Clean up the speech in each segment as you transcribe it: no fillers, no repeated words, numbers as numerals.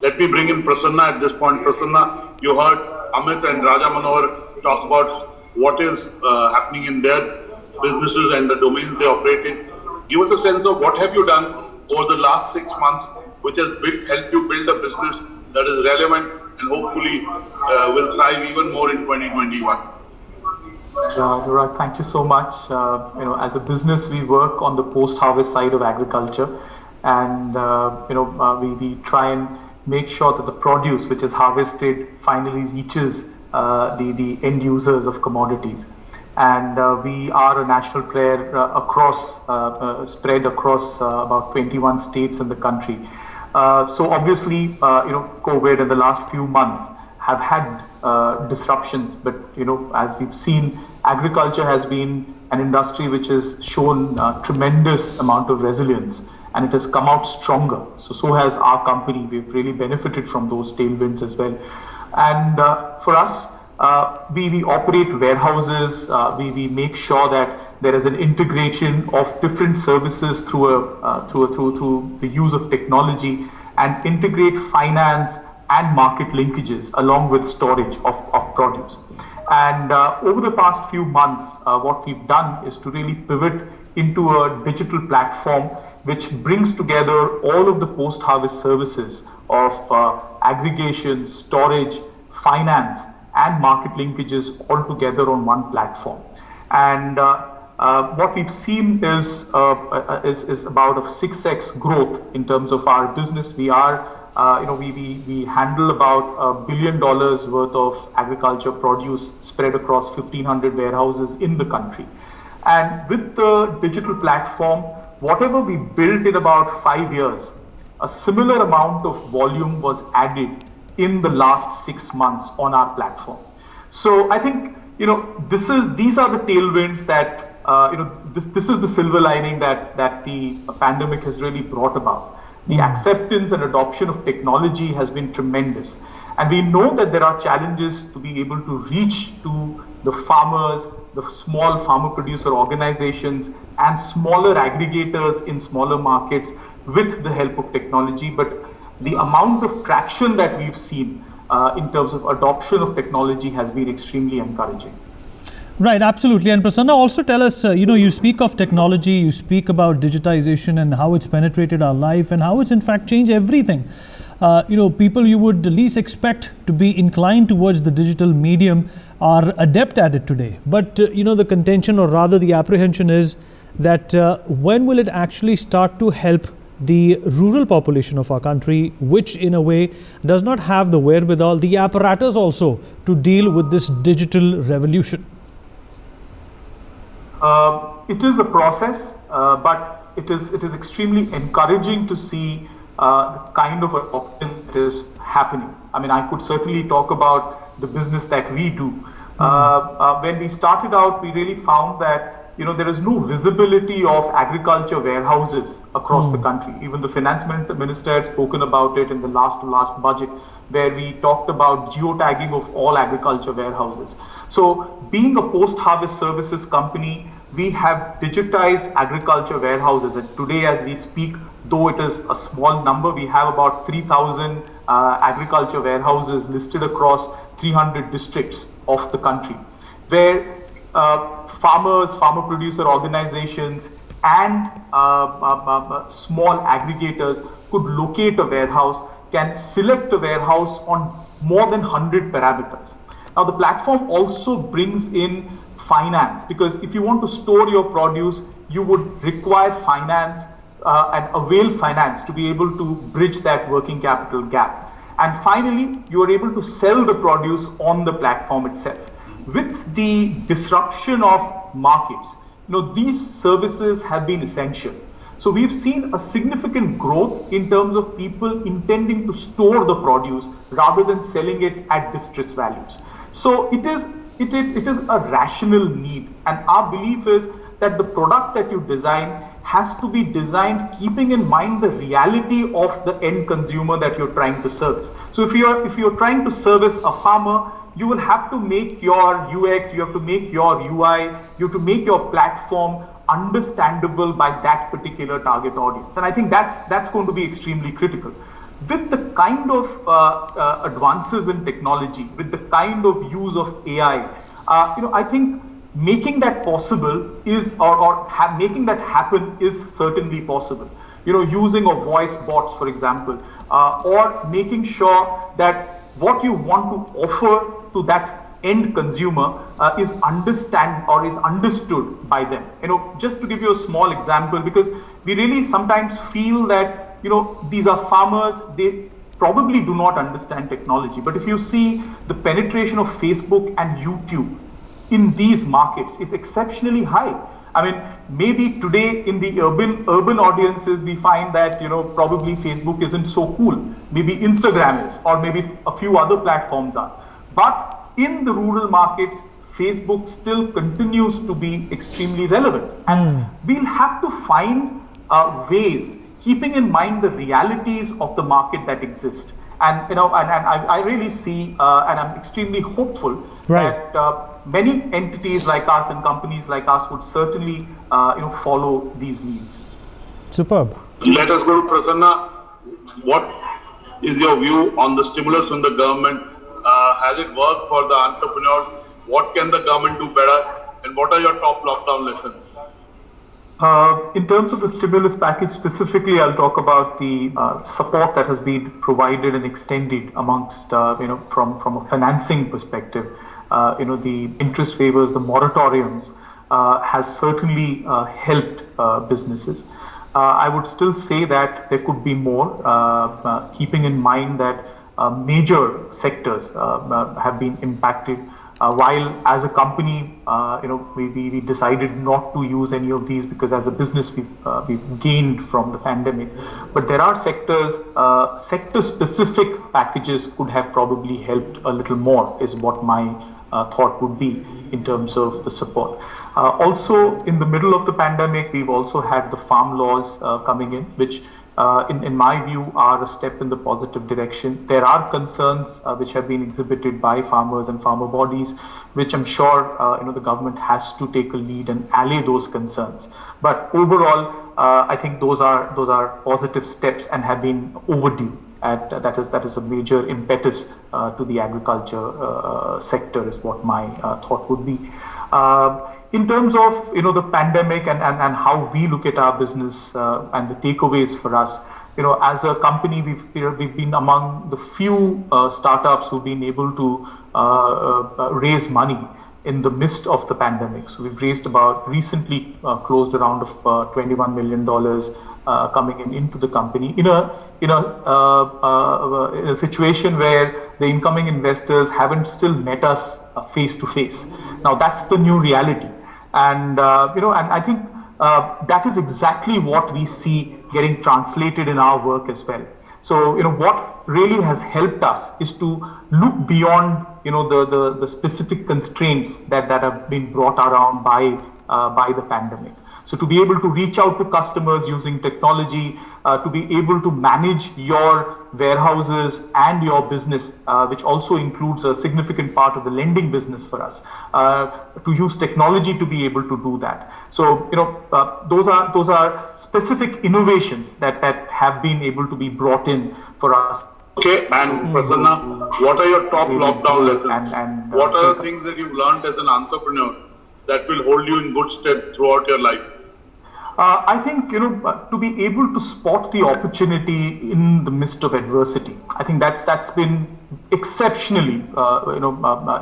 Let me bring in Prasanna at this point. Prasanna, you heard Amit and Raja Manohar talk about what is happening in their businesses and the domains they operate in. Give us a sense of what have you done over the last 6 months, which has helped you build a business that is relevant and hopefully will thrive even more in 2021. Anurag, thank you so much. As a business, we work on the post-harvest side of agriculture, and we try and make sure that the produce which is harvested finally reaches the end users of commodities. And we are a national player spread across about 21 states in the country. So obviously, COVID in the last few months have had disruptions, but as we've seen, agriculture has been an industry which has shown tremendous amount of resilience, and it has come out stronger. So has our company. We've really benefited from those tailwinds as well. And for us, we operate warehouses. We make sure that there is an integration of different services through the use of technology, and integrate finance and market linkages along with storage of produce. And over the past few months, what we've done is to really pivot into a digital platform which brings together all of the post-harvest services of aggregation, storage, finance, and market linkages all together on one platform. And what we've seen is about a 6x growth in terms of our business. We are we handle about $1 billion worth of agriculture produce spread across 1,500 warehouses in the country. And with the digital platform, whatever we built in about 5 years, a similar amount of volume was added in the last 6 months on our platform. So I think these are the tailwinds that this is the silver lining that the pandemic has really brought about. The acceptance and adoption of technology has been tremendous. And we know that there are challenges to be able to reach to the farmers, the small farmer producer organizations, and smaller aggregators in smaller markets with the help of technology. But the amount of traction that we've seen in terms of adoption of technology has been extremely encouraging. Right, absolutely. And Prasanna, also tell us, you speak of technology, you speak about digitization and how it's penetrated our life and how it's in fact changed everything. People you would least expect to be inclined towards the digital medium are adept at it today. But, the contention, or rather the apprehension, is that when will it actually start to help the rural population of our country, which in a way does not have the wherewithal, the apparatus also, to deal with this digital revolution? It is a process, but it is extremely encouraging to see the kind of adoption that is happening. I mean, I could certainly talk about the business that we do. When we started out, we really found that there is no visibility of agriculture warehouses across the country. Even the finance minister had spoken about it in the last budget, where we talked about geotagging of all agriculture warehouses. So being a post-harvest services company, we have digitized agriculture warehouses. And today, as we speak, though it is a small number, we have about 3,000 agriculture warehouses listed across 300 districts of the country, where farmers, farmer producer organizations, and small aggregators could locate a warehouse, can select a warehouse on more than 100 parameters. Now, the platform also brings in finance, because if you want to store your produce, you would require finance and avail finance to be able to bridge that working capital gap. And finally, you are able to sell the produce on the platform itself. With the disruption of markets, these services have been essential. So we've seen a significant growth in terms of people intending to store the produce rather than selling it at distress values. So it is a rational need, and our belief is that the product that you design has to be designed keeping in mind the reality of the end consumer that you're trying to service. So if you're trying to service a farmer, you will have to make your UX, you have to make your UI, you have to make your platform understandable by that particular target audience. And I think that's going to be extremely critical. with the kind of advances in technology, with the kind of use of AI, I think making that possible is, making that happen is certainly possible. Using of voice bots, for example, or making sure that what you want to offer to that end consumer is understood by them. Just to give you a small example, because we really sometimes feel that these are farmers, they probably do not understand technology. But if you see the penetration of Facebook and YouTube in these markets is exceptionally high. I mean, maybe today in the urban audiences, we find that, probably Facebook isn't so cool. Maybe Instagram is, or maybe a few other platforms are. But in the rural markets, Facebook still continues to be extremely relevant. And we'll have to find ways, keeping in mind the realities of the market that exist. And, I really see, and I'm extremely hopeful that many entities like us and companies like us would certainly, follow these needs. Superb. Let us go to Prasanna. What is your view on the stimulus from the government? Has it worked for the entrepreneurs? What can the government do better? And what are your top lockdown lessons? In terms of the stimulus package specifically, I'll talk about the support that has been provided and extended amongst, from a financing perspective. The interest waivers, the moratoriums has certainly helped businesses. I would still say that there could be more, keeping in mind that major sectors have been impacted. While as a company, we decided not to use any of these because as a business we've gained from the pandemic. But there are sectors, sector-specific packages could have probably helped a little more, is what my thought would be in terms of the support. Also, in the middle of the pandemic, we've also had the farm laws coming in, which in my view, are a step in the positive direction. There are concerns which have been exhibited by farmers and farmer bodies, which I'm sure the government has to take a lead and allay those concerns. But overall, I think those are positive steps and have been overdue. That is a major impetus to the agriculture sector, is what my thought would be. In terms of the pandemic and how we look at our business and the takeaways for us, as a company, we've been among the few startups who've been able to raise money in the midst of the pandemic. So we've recently closed a round of $21 million coming into the company in a situation where the incoming investors haven't still met us face to face. Now that's the new reality. And I think that is exactly what we see getting translated in our work as well. So what really has helped us is to look beyond the specific constraints that have been brought around by the pandemic. So to be able to reach out to customers using technology, to be able to manage your warehouses and your business, which also includes a significant part of the lending business for us, to use technology to be able to do that. So those are specific innovations that have been able to be brought in for us. Okay, and Prasanna, what are your top lockdown lessons? And what are the things that you've learned as an entrepreneur that will hold you in good stead throughout your life? I think, to be able to spot the opportunity in the midst of adversity, I think that's been exceptionally,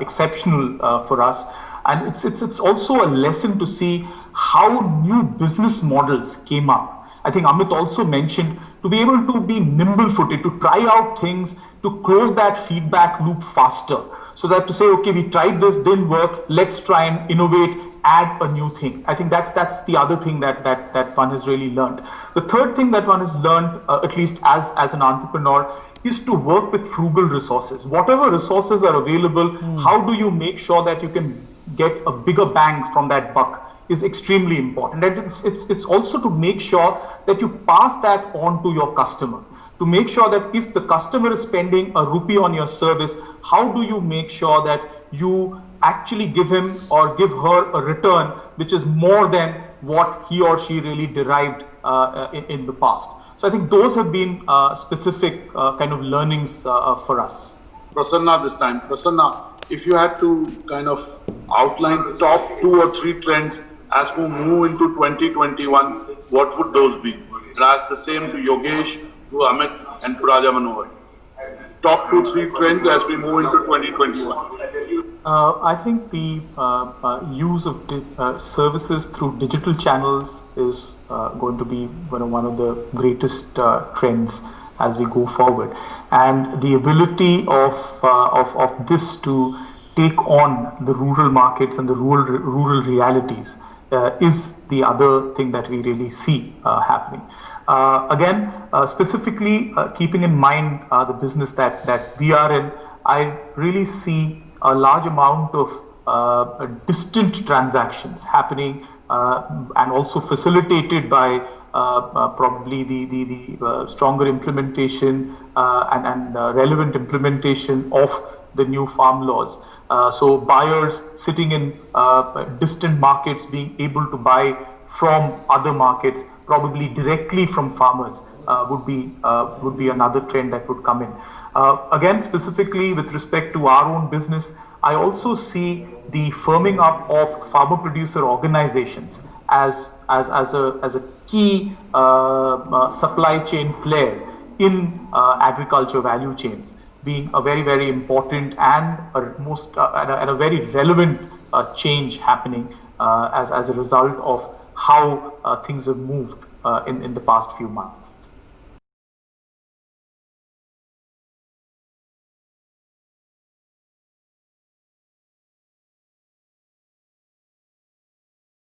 exceptional for us. And it's also a lesson to see how new business models came up. I think Amit also mentioned to be able to be nimble-footed, to try out things, to close that feedback loop faster. So that to say, okay, we tried this, didn't work, let's try and innovate, add a new thing. I think that's the other thing that one has really learned. The third thing that one has learned, at least as an entrepreneur, is to work with frugal resources. Whatever resources are available, how do you make sure that you can get a bigger bang from that buck is extremely important. And it's also to make sure that you pass that on to your customer. To make sure that if the customer is spending a rupee on your service, how do you make sure that you actually give him or give her a return which is more than what he or she really derived in the past. So So I think those have been specific kind of learnings for us. Prasanna this time. Prasanna, if you had to kind of outline top 2 or 3 trends as we move into 2021, what would those be? And I ask the same to Yogesh, to Amit, and to Raja Manohar. Top 2, 3 trends as we move into 2021. I think the use of services through digital channels is going to be one of the greatest trends as we go forward, and the ability of this to take on the rural markets and the rural realities is the other thing that we really see happening. Again, specifically keeping in mind the business that we are in, I really see a large amount of distant transactions happening and also facilitated by probably the stronger implementation and relevant implementation of the new farm laws. So buyers sitting in distant markets being able to buy from other markets, probably directly from farmers, would be another trend that would come in. Again, specifically with respect to our own business, I also see the firming up of farmer producer organizations as a key supply chain player in agriculture value chains, being a very, very important and a very relevant change happening as a result of how things have moved in the past few months.